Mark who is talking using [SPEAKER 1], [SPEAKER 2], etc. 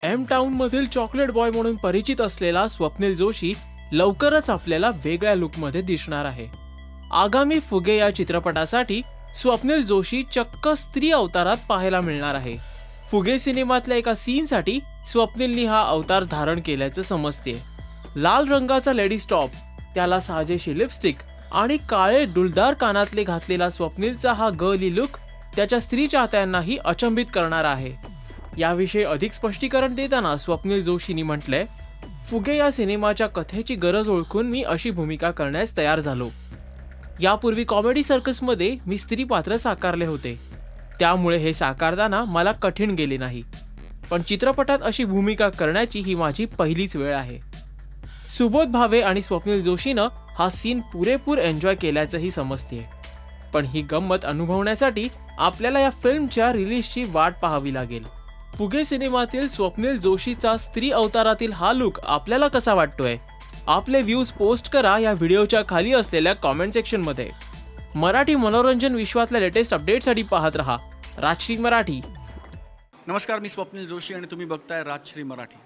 [SPEAKER 1] M town मधील chocolate boy म्हणून परिचित असलेला स्वप्नील जोशी लवकरच आपल्याला वेगळ्या लुकमध्ये दिसणार आहे। आगामी फुगे या चित्रपटासाठी स्वप्नील जोशी चक्क स्त्री अवतारात पाहायला मिळणार आहे। फुगे सिनेमातल्या एका सीनसाठी स्वप्नीलनी हा अवतार धारण केल्याचं समजते। लाल रंगाचा लेडीज टॉप, त्याला साजेशी लिपस्टिक आणि काळे डुलदार कानातले घातलेला स्वप्नीलचा हा गर्ली लुक त्याच्या स्त्री चाहत्यांनाही अचंबित करणार आहे। याविषयी अधिक स्पष्टीकरण देताना स्वप्नील जोशींनी म्हटलंय, फुगे या सिनेमाच्या कथेची गरज ओळखून मी अशी भूमिका करण्यास तयार झालो। यापूर्वी कॉमेडी सर्कसमध्ये मी स्त्री पात्र साकारले होते, त्यामुळे हे साकारताना मला कठीण गेले नाही, पण चित्रपटात अशी भूमिका करण्याची ही माझी पहिलीच वेळ आहे। सुबोध भावे आणि स्वप्नील जोशीनं हा सीन पुरेपूर एन्जॉय केल्याचंही समजते, पण ही गंमत अनुभवण्यासाठी आपल्याला या फिल्मच्या रिलीजची वाट पाहावी लागेल। फुगे सिनेमातील स्वप्नील जोशीचा स्त्री अवतारातील हा लुक आपल्याला कसा वाटतोय? आपले व्ह्यूज पोस्ट करा या व्हिडिओच्या खाली असलेल्या कॉमेंट सेक्शन मध्ये। मराठी मनोरंजन विश्वातल्या लेटेस्ट अपडेटसाठी पाहत रहा राजश्री मराठी।
[SPEAKER 2] नमस्कार, मी स्वप्नील जोशी आणि तुम्ही बघताय राजश्री मराठी।